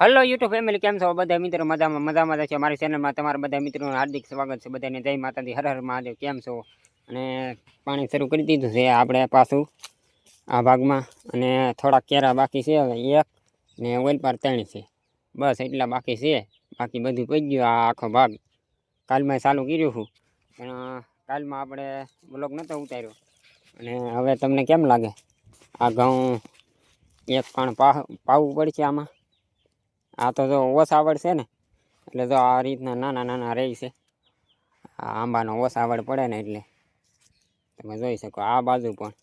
Hello YouTube family केम छो बधा मित्रों मजामां छो। मारी चेनल में तमारा बधा मित्रों हार्दिक स्वागत है। बधाने जय माताजी, हर हर महादेव। केम छो? अने पाणी शरू करी दीधुं छे आपणे पाछुं आ भागमां अने थोड़ा केरा बाकी छे। हवे एक ने ओलपार 3 छे, बस एटला बाकी छे। बाकी बधुं पई गयुं। आ आखो भाग काल में चालू कर्युं छुं पण काल में आपणे ब्लॉग नतो उतार्यो। अने हवे तमने केम लागे? आ घऊं एक पण पावવું પડશે આમાં। आ तो जो ओसावड़ छे ने એટલે જો આ રીતના નાના નાના રહી છે। આ આંબાનો ઓસાવડ પડે ને એટલે તમે જોઈ શકો। આ બાજુ પણ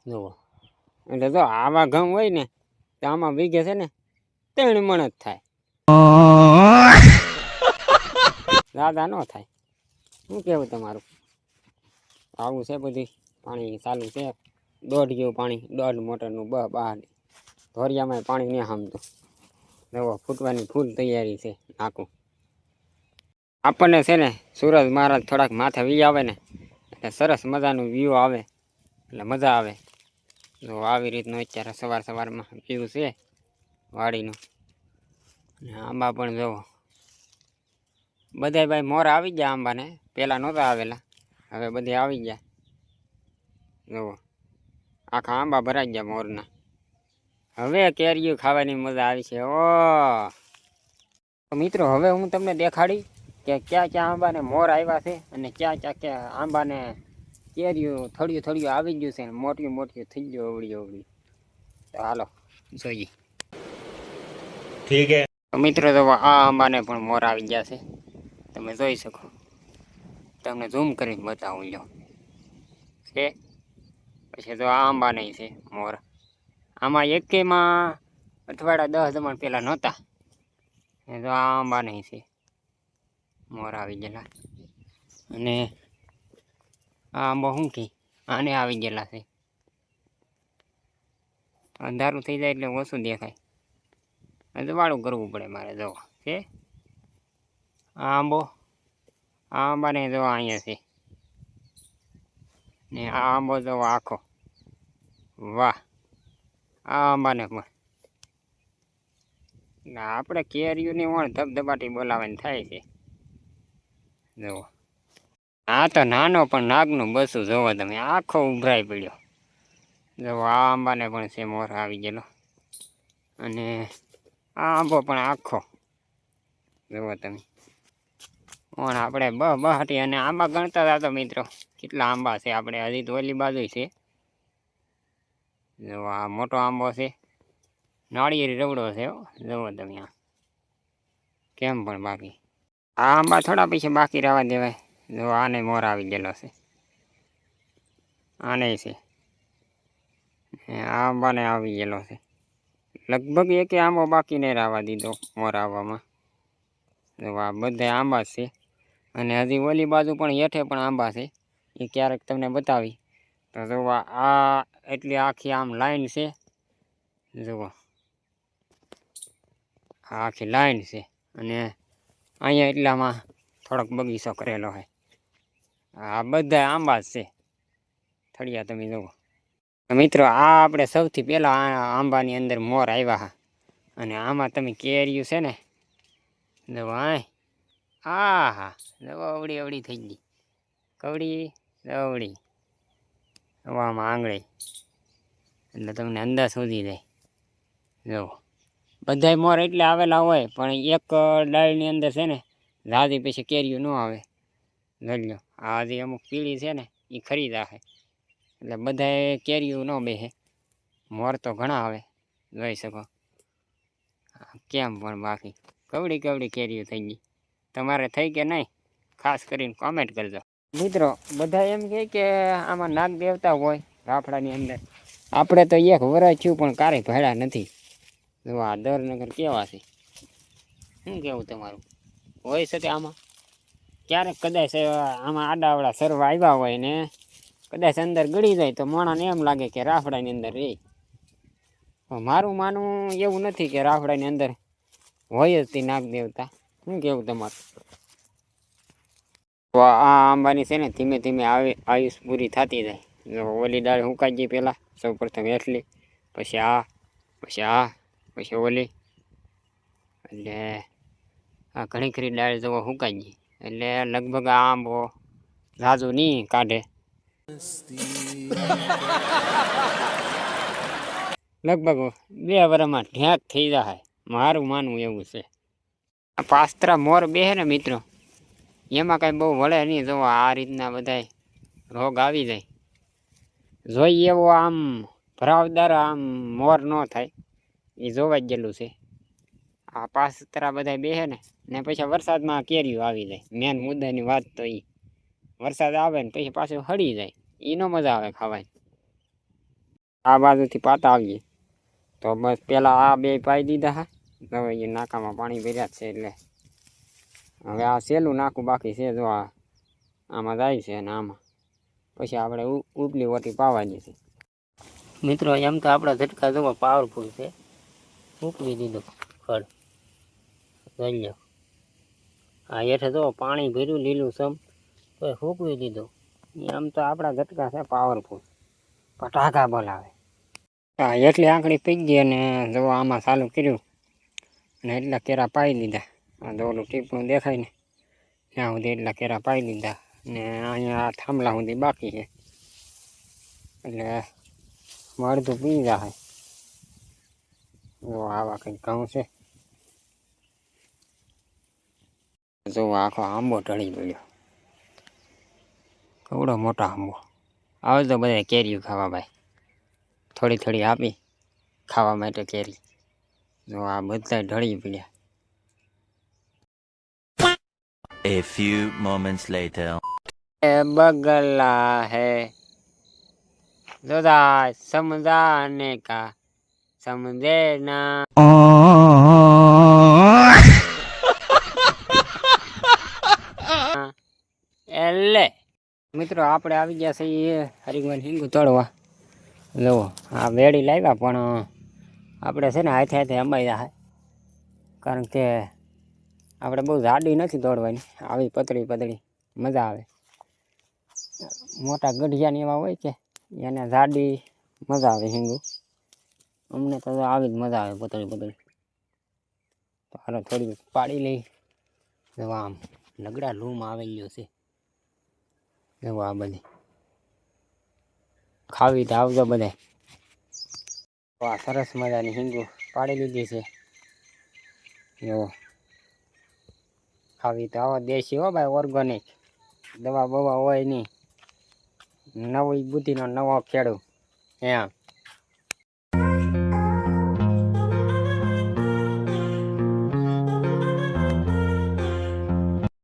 જુઓ, એટલે જો આવા ઘઉં હોય ને તો આમાં વીઘે છે ને 3 મણ જ થાય, દાદા ન થાય। શું કેવું તમારું? આવું છે બધી પાણી ચાલુ છે। 1.5 જેવું પાણી, 1.5 મોટરનું બહાર ધોરિયામાં પાણી નહીં હામતું। જો ફૂટવાની ફૂલ તૈયારી છે નાખું। આપણને છે ને સૂરજ મહારાજ થોડાક માથે વી આવે ને એટલે સરસ મજાનું વ્યૂ આવે, એટલે મજા આવે। જો આવી રીતનું અત્યારે સવારમાં વ્યૂ છે વાડીનું। અને આંબા પણ જોવો, બધાય ભાઈ મોર આવી ગયા આંબાને। પહેલાં નહોતા આવેલા, હવે બધે આવી ગયા। જુઓ આખા આંબા ભરાઈ ગયા મોરના। હવે કેરીઓ ખાવાની મજા આવી છે। ઓ મિત્રો, હવે હું તમને દેખાડી કે ક્યાં ક્યાં આંબાને મોર આવ્યા છે અને ક્યાં ક્યાં આંબાને કેરીઓ થોડીયું આવી ગયું છે, મોટી થઈ ગયું અવળી। તો હાલો જોઈએ। ઠીક હે। તો મિત્રો તો આ આંબાને પણ મોર આવી ગયા છે, તમે જોઈ શકો। તમને ઝૂમ કરીને બતાવું લ્યો છે। પછી તો આ આંબા નહીં છે મોર। આમાં એકેમાં અઠવાડિયા 10 દમણ પહેલાં નહોતા। એ તો આ આંબા નહીં છે મોર આવી ગયેલા। અને આ આંબો શું કે આને આવી ગયેલા છે। અંધારું થઈ જાય એટલે ઓછું દેખાય, વાળું કરવું પડે મારે। જો છે આ આંબાને જો અહીંયા છે ને આ આંબો જો આખો, વાહ। આ આંબાને પણ આપણે કેરીઓની વણ ધબધબાટી બોલાવાની થાય છે। જુઓ આ તો નાનો પણ નાગનું બસું જોવો તમે, આખો ઉભરાઈ પડ્યો। જુઓ આ આંબાને પણ છે મોર આવી ગયેલો। અને આ આંબો પણ આખો જુઓ તમે। પણ આપણે બહાટી અને આંબા ગણતા હતા તો મિત્રો કેટલા આંબા છે આપણે। હજી તો ઓલી બાજુ છે। જો આ મોટો આંબો છે, નાળિયેરી રવડો છે। જુઓ તમે આ કેમ પણ બાકી। આ આંબા થોડા પછી બાકી રહેવા દેવાય। જો આને મોર આવી ગયેલો છે, આને છે, આ આંબાને આવી ગયેલો છે। લગભગ એકે આંબો બાકી નહીં રહેવા દીધો મોર આવવામાં। જો આ બધા આંબા છે। અને હજી ઓલી બાજુ પણ હેઠે પણ આંબા છે, એ ક્યારેક તમને બતાવી। તો જોવા આ એટલી આખી આમ લાઈન છે। જુઓ આ આખી લાઈન છે। અને અહીંયા એટલામાં થોડોક બગીચો કરેલો છે। આ બધા આંબા જ છે થળિયા તમે જુઓ। મિત્રો આ આપણે સૌથી પહેલાં આંબાની અંદર મોર આવ્યા હા। અને આમાં તમે કેરીયું છે ને જુઓ, હા જુઓ અવળી થઈ ગઈ કવડી અવળી। આમાં આંગળી એટલે તમને અંદાજ સુધી જાય। જુઓ બધાય મોર એટલે આવેલા હોય પણ એક ડાળની અંદર છે ને ઝાઝી પછી કેરીયું ન આવે। જોઈ લો આ જે અમુક પીળી છે ને એ ખરી રાખે, એટલે બધાય કેરીયું ન બેસે। મોર તો ઘણા આવે, જોઈ શકો કેમ પણ બાકી કવડી કેરીયું થઈ ગઈ। તમારે થઈ કે નહીં ખાસ કરીને કોમેન્ટ કરજો મિત્રો। બધા એમ કહે કે આમાં નાગ દેવતા હોય રાફડાની અંદર। આપણે તો એક વરસ થયું પણ કાંઈ ભેળા નથી। જો આ દરનગર કેવા છે, શું કેવું તમારું? હોય છે આમાં ક્યારેક કદાચ આમાં આડાવડા સરવા આવ્યા હોય ને કદાચ અંદર ગળી જાય તો માણસને એમ લાગે કે રાફડાની અંદર રહે। મારું માનવું એવું નથી કે રાફડાની અંદર હોય જ તે નાગ દેવતા। શું કેવું તમારું? તો આ આંબાની છે ને ધીમે ધીમે આયુષ પૂરી થતી જાય। જો ઓલી ડાળ સુકાઈ ગઈ પહેલાં સૌ પ્રથમ એટલી, પછી આ, પછી આ, પછી ઓલી, એટલે આ ઘણી ખરી ડાળ જવો સુકાઈ ગઈ, એટલે લગભગ આ આંબો ઝાઝુ નહીં કાઢે, લગભગ 2 વર્ષમાં ઢેક થઈ જાય, મારું માનવું એવું છે. આ પાસ્ત્રા મોર બેહે ને મિત્રો, એમાં કાંઈ બહુ વળે નહીં. જો આ રીતના બધાય રોગ આવી જાય, જોઈ એવો આમ ભરાવદાર આમ મોર ન થાય, એ જોવા જ ગયેલું છે. આ પાસ્ત્રા બધા બેહે ને પછી વરસાદમાં કેરીઓ આવી જાય. મેન મુદ્દાની વાત તો એ વરસાદ આવે ને પછી પાછું હળી જાય, એ ન મજા આવે ખાવાની. આ બાજુથી પાતા આવીએ તો બસ પેલા આ 2 પાઈ દીધા હા. હવે એ નાકામાં પાણી ભર્યા છે, એટલે હવે આ સહેલું નાકું બાકી છે. જો આમાં જાય છે અને આમાં પછી આપણે ઉપલી ઓટી પાવાની છે. મિત્રો એમ તો આપણા ઝટકા જોવા પાવરફુલ છે. ઉકળી દીધું ખડ, જોઈ લો. આ હેઠે જો પાણી ભર્યું લીલું સમ, તો સૂકવી દીધું. એમ તો આપણા ઝટકા છે પાવરફુલ, પટાકા બોલાવે. હા, એટલી આંકડી પી ગઈ અને જો આમાં ચાલુ કર્યું અને એટલા કેરા પાઈ દીધા. આ દોડું ટીપણું દેખાય ને ત્યાં સુધી એટલા કેરા પાઈ દીધા, ને અહીંયા થાંભલા સુધી બાકી છે, એટલે અડધું પી જાય. જો આવા કંઈક ઘઉં છે. જો આખો આંબો ઢળી પડ્યો, કવડો મોટો આંબો. આવે તો બધા કેરીઓ ખાવા ભાઈ, થોડી થોડી આપી ખાવા માટે કેરી. જો આ બધા ઢળી પડ્યા. A few moments later. એ બગલા હે જોદા સમજાને કા સમજે ના. એટલે મિત્રો આપણે આવી ગયા છે એ હરિગોન હિંગુ તોડવા. જુઓ આ વેડી લાવ્યા, પણ આપણે છે ને હાથે હાથે અંબાઈ જાય, કારણ કે આપણે બહુ જાડી નથી દોડવાની. આવી પતળી પતળી મજા આવે. મોટા ગઢિયાની એવા હોય કે એને જાડી મજા આવે હિંગુ. અમને તો આવી જ મજા આવે પતળી પતળી. તો હાલો થોડી પાડી લઈ. જો આમ લગડા લૂમ આવી ગયો છે. જો આ બધી ખાવી તો આવજો બધા. આ સરસ મજાની હિંગુ પાડી લીધી છે. જો ખાવી તો આવો દેશી હો ભાઈ, ઓર્ગેનિક, દવા બવા હોય નહીં. નવી બુદ્ધિનો નવો ખેડૂ એમ.